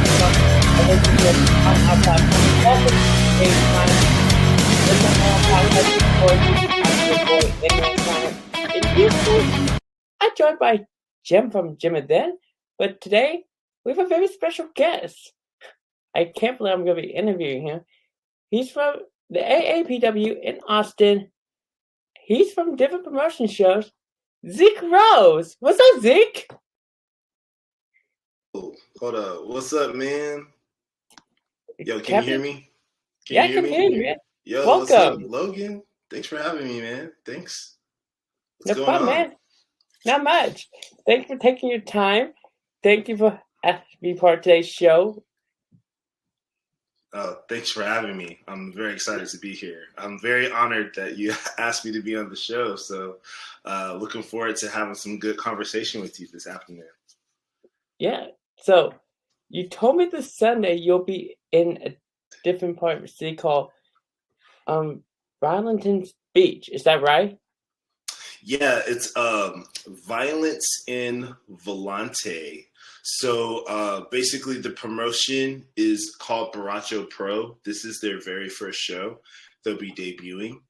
I think you can outside. Welcome to a time. This is our podcast for I'm your boy Inman Planet. And usually I'm joined by Jim from Jim and Then, but today we have a very special guest. I can't believe I'm going to be interviewing him. He's from the AAPW in Austin. He's from different promotion shows. Zeke Rose. What's up, Zeke? Hold up. What's up, man? Yo, can Kevin? you hear me? I can hear you, man. Yo, Welcome. What's up, Logan? Thanks for having me, man. Thanks. What's No going problem, on? man. Not much. Thank you for taking your time. Thank you for asking me to be part of today's show. Thanks for having me. I'm very excited to be here. I'm very honored that you asked me to be on the show. So looking forward to having some good conversation with you this afternoon. Yeah. So you told me this Sunday you'll be in a different part of the city called Arlington Beach. Is that right? Yeah, it's Violence in Volante. So basically the promotion is called Baracho Pro. This is their very first show. They'll be debuting.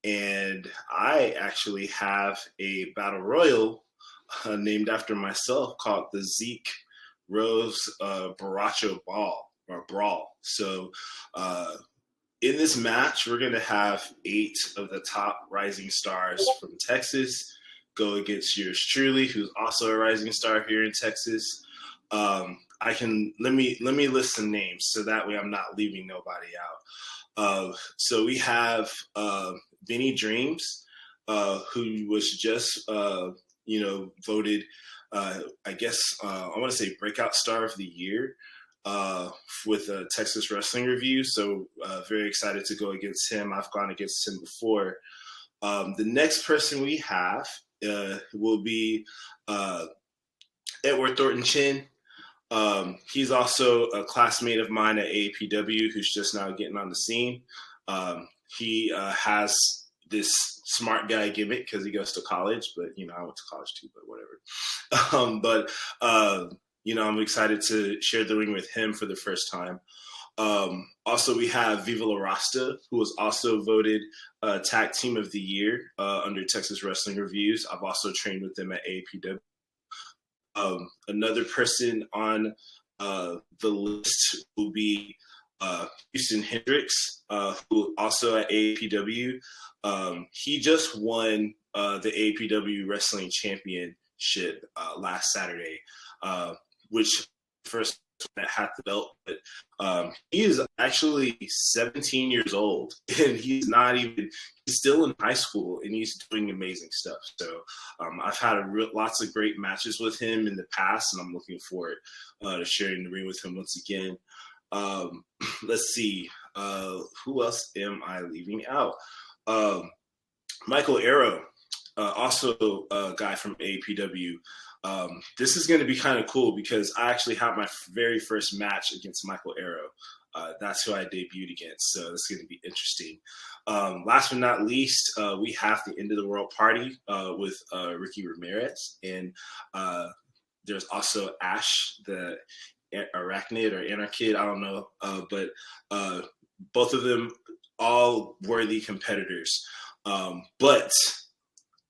And I actually have a battle royal named after myself called the Zeke Rose Baracho Brawl. So in this match, we're going to have 8 of the top rising stars from Texas go against yours truly, who's also a rising star here in Texas. Let me list some names so that way I'm not leaving nobody out. So we have Vinny Dreams, who was just voted I want to say breakout star of the year with Texas Wrestling Review. So very excited to go against him. I've gone against him before. The next person we have will be Edward Thornton Chin. He's also a classmate of mine at AAPW who's just now getting on the scene. He has this smart guy gimmick because he goes to college, but I went to college too, but whatever. I'm excited to share the ring with him for the first time. Also, we have Viva La Rasta, who was also voted Tag Team of the Year under Texas Wrestling Reviews. I've also trained with them at AAPW. Another person on the list will be Houston Hendricks, who also at AAPW. He just won the AAPW Wrestling Championship last Saturday, which first that had the belt, but he is actually 17 years old and he's still in high school and he's doing amazing stuff. So I've had lots of great matches with him in the past and I'm looking forward to sharing the ring with him once again. Let's see, who else am I leaving out? Michael Arrow, also a guy from AAPW. This is going to be kind of cool because I actually had my very first match against Michael Arrow. That's who I debuted against, so it's going to be interesting. Last but not least, we have the End of the World Party with Ricky Ramirez, and there's also Ash, the Arachnid or Anarchid, I don't know, but both of them all worthy competitors. But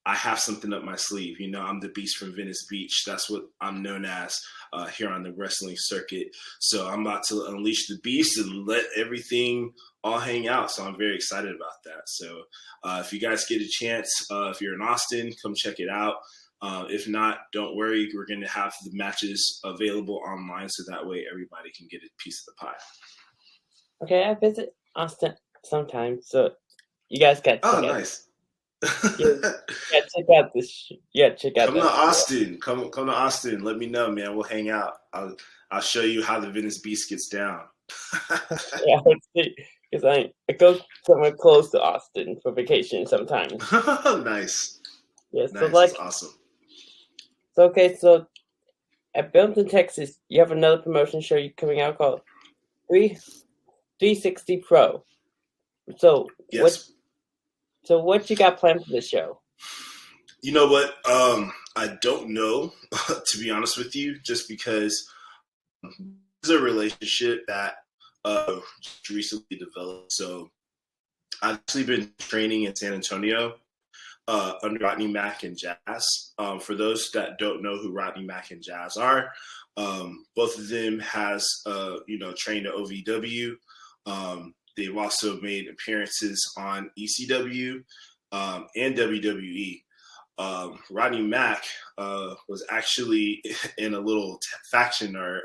I have something up my sleeve. I'm the Beast from Venice Beach. That's what I'm known as here on the wrestling circuit. So I'm about to unleash the beast and let everything all hang out. So I'm very excited about that. So if you guys get a chance, if you're in Austin, come check it out. If not, don't worry. We're going to have the matches available online so that way everybody can get a piece of the pie. Okay, I visit Austin sometime, so you guys got to nice. check out this. Check out. Come to Austin. Come to Austin. Let me know, man. We'll hang out. I'll show you how the Venice Beast gets down. Yeah, because I go somewhere close to Austin for vacation sometimes. Nice. Yes, nice. So That's awesome. So at Belton, Texas, you have another promotion show coming out called 360 Pro. So yes. What you got planned for this show? You know what? I don't know, to be honest with you, just because is a relationship that just recently developed. So I've actually been training in San Antonio under Rodney Mack and Jazz. For those that don't know who Rodney Mack and Jazz are, both of them has trained at OVW. They've also made appearances on ECW and WWE. Rodney Mack was actually in a little faction or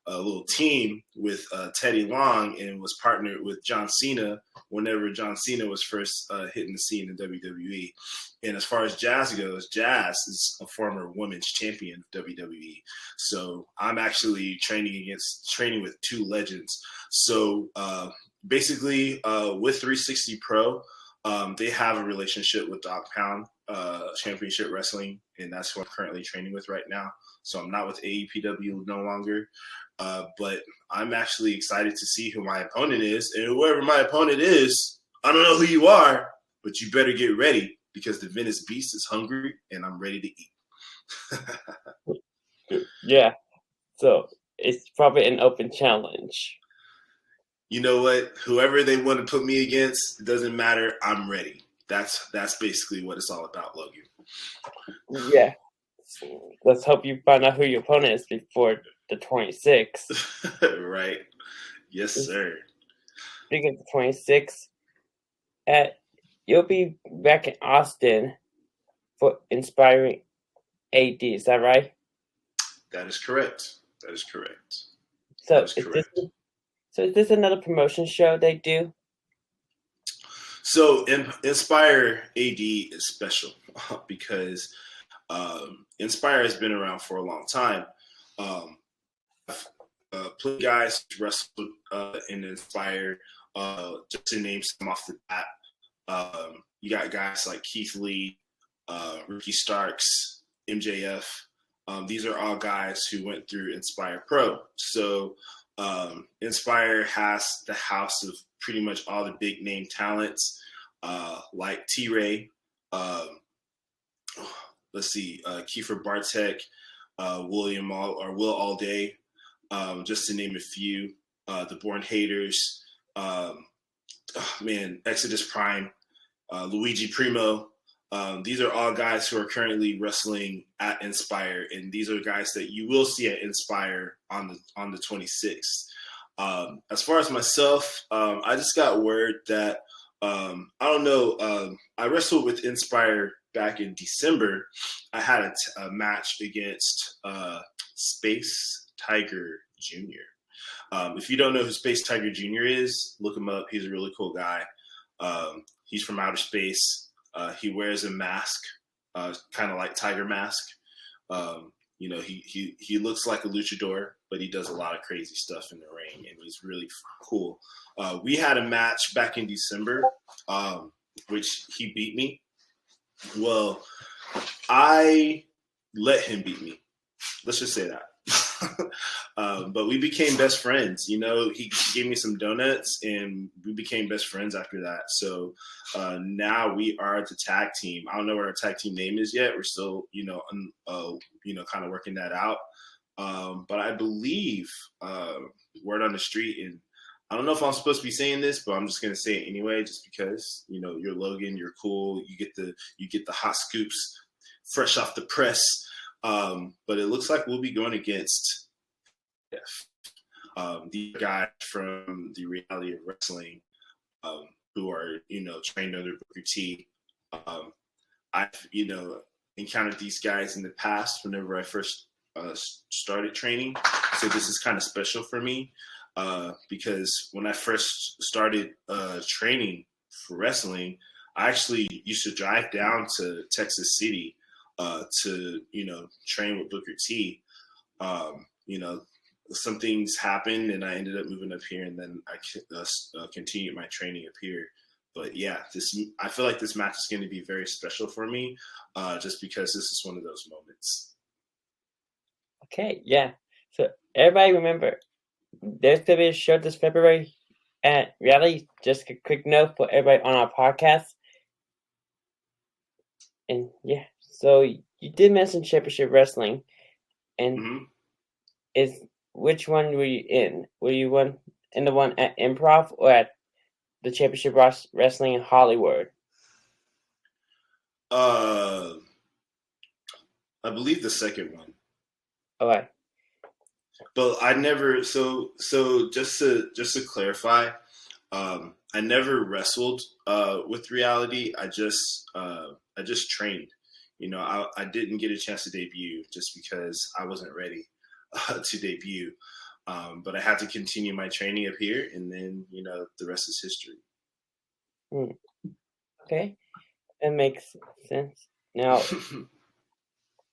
a little team with Teddy Long and was partnered with John Cena whenever John Cena was first hitting the scene in WWE. And as far as Jazz goes, Jazz is a former women's champion of WWE. So I'm actually training with two legends. So basically with 360 Pro, they have a relationship with Dog Pound Championship Wrestling, and that's who I'm currently training with right now. So I'm not with AEPW no longer, but I'm actually excited to see who my opponent is. And whoever my opponent is, I don't know who you are, but you better get ready because the Venice Beast is hungry and I'm ready to eat. Yeah, so it's probably an open challenge. You know what? Whoever they want to put me against, it doesn't matter. I'm ready. That's basically what it's all about, Logan. Yeah. Let's hope you find out who your opponent is before the 26th. Right. Yes, sir. Speaking of the 26th, you'll be back in Austin for Inspiring AD. Is that right? That is correct. That is correct. So is this another promotion show they do? So Inspire AD is special because Inspire has been around for a long time. Plenty guys wrestled in Inspire. Just to name some off the bat, you got guys like Keith Lee, Ricky Starks, MJF. These are all guys who went through Inspire Pro. So Inspire has the house of pretty much all the big name talents, like T-Ray, Kiefer Bartek, Will Allday, just to name a few. The Born Haters, Exodus Prime, Luigi Primo. These are all guys who are currently wrestling at Inspire, and these are guys that you will see at Inspire on the 26th. As far as myself, I just got word that I don't know. I wrestled with Inspire back in December. I had a match against Space Tiger Jr. If you don't know who Space Tiger Jr. is, look him up. He's a really cool guy. He's from outer space. He wears a mask, kind of like Tiger Mask. He looks like a luchador, but he does a lot of crazy stuff in the ring, and he's really cool. We had a match back in December, which he beat me. Well, I let him beat me. Let's just say that. But we became best friends. He gave me some donuts and we became best friends after that. So now we are the tag team. I don't know what our tag team name is yet. We're still, kind of working that out. But I believe word on the street, and I don't know if I'm supposed to be saying this, but I'm just going to say it anyway, just because, you're Logan, you're cool. You get the hot scoops fresh off the press. But it looks like we'll be going against the guys from the Reality of Wrestling, who are, trained under Booker T. I've, encountered these guys in the past whenever I first started training. So this is kind of special for me because when I first started training for wrestling, I actually used to drive down to Texas City to train with Booker T. Some things happened and I ended up moving up here, and then I continued my training up here. But yeah, I feel like this match is going to be very special for me, just because this is one of those moments. Okay, yeah. So everybody remember, there's going to be a show this February at Reality. Just a quick note for everybody on our podcast. And yeah, so you did mention Championship Wrestling, and which one were you in? Were you in the one at Improv or at the Championship Wrestling in Hollywood? I believe the second one. Okay. But I never. So just to clarify, I never wrestled with reality. I just trained. I didn't get a chance to debut just because I wasn't ready to debut. But I had to continue my training up here, and then the rest is history. Okay, that makes sense. Now,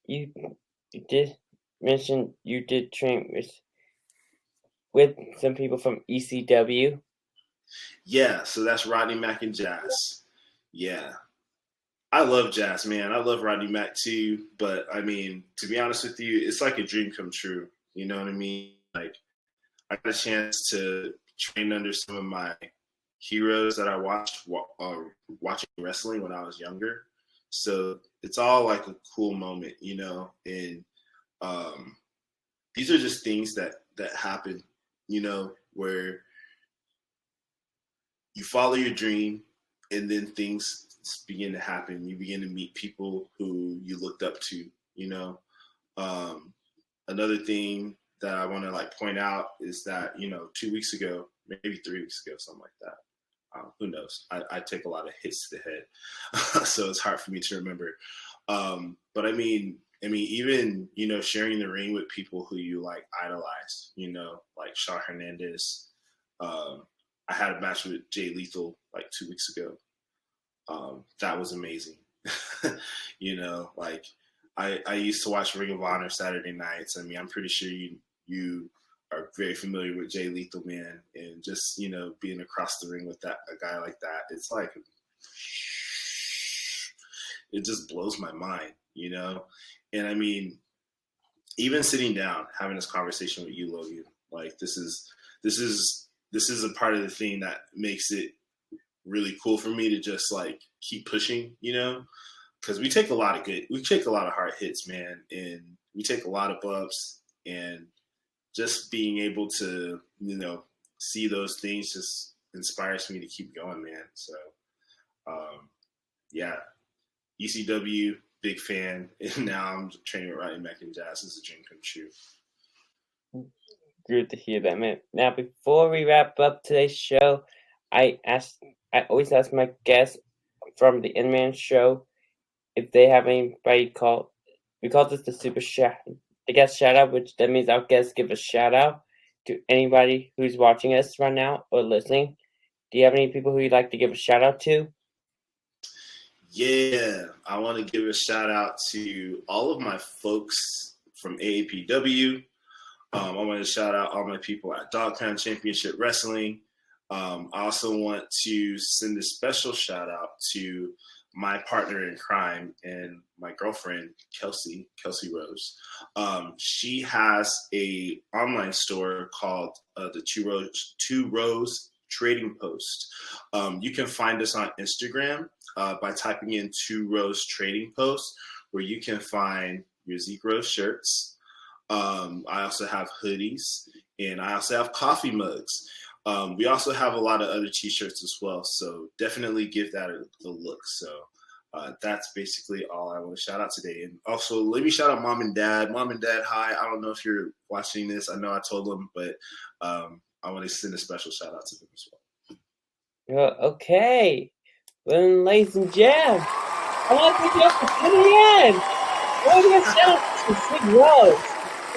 you did mention you did train with some people from ECW. Yeah, so that's Rodney Mack and Jazz. Yeah. I love Jazz, man. I love Rodney Mack too. But I mean, to be honest with you, it's like a dream come true. You know what I mean? Like, I got a chance to train under some of my heroes that I watched watching wrestling when I was younger. So it's all like a cool moment, and these are just things that happen, where you follow your dream and then things begin to happen. You begin to meet people who you looked up to, Another thing that I want to point out is that, 2 weeks ago, maybe 3 weeks ago, something like that. Who knows? I take a lot of hits to the head, so it's hard for me to remember. But I mean, even, sharing the ring with people who you idolize, like Shawn Hernandez. I had a match with Jay Lethal 2 weeks ago. That was amazing. I used to watch Ring of Honor Saturday nights. I mean, I'm pretty sure you are very familiar with Jay Lethal, man, and just being across the ring with a guy like that, it's it just blows my mind, And I mean, even sitting down having this conversation with you, Logan, this is a part of the thing that makes it really cool for me to just keep pushing, because we take a lot of hard hits, man, and we take a lot of bumps, and just being able to, see those things just inspires me to keep going, man. So, yeah, ECW, big fan, and now I'm training with Rodney Mack and Jazz. It's a dream come true. Good to hear that, man. Now, before we wrap up today's show, I always ask my guests from the Inman show if they have anybody call. We call this the super shout, the guest shout out, which that means our guests give a shout out to anybody who's watching us right now or listening. Do you have any people who you'd like to give a shout out to? Yeah, I want to give a shout out to all of my folks from AAPW. I want to shout out all my people at Dogpound Championship Wrestling. I also want to send a special shout out to my partner in crime and my girlfriend, Kelsey Rose. She has a online store called the Two Rose Trading Post. You can find us on Instagram by typing in Two Rose Trading Post, where you can find your Zeke Rose shirts. I also have hoodies, and I also have coffee mugs. We also have a lot of other t-shirts as well, so definitely give that a look. So that's basically all I want to shout out today. And also, let me shout out Mom and Dad. Mom and Dad, hi. I don't know if you're watching this. I know I told them, but I want to send a special shout out to them as well. Okay. Well, ladies and gentlemen, I want to thank you for tuning in. I want to give a shout out to Zeke Rose.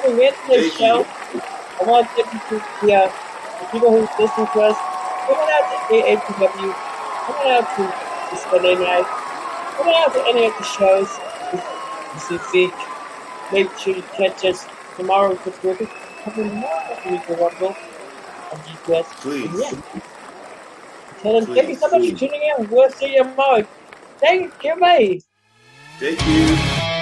When we end this show, I want to thank you to the people who listen to us. Coming out to AAPW, coming out to the Sunday night, coming out to any of the shows. This is Zeke. Make sure to catch us tomorrow with the Ricky. Coming more of the Rumble on GPS. Please. Yeah. Until then, thank you so much for tuning in. We'll see you tomorrow. Thank you, bye. Thank you.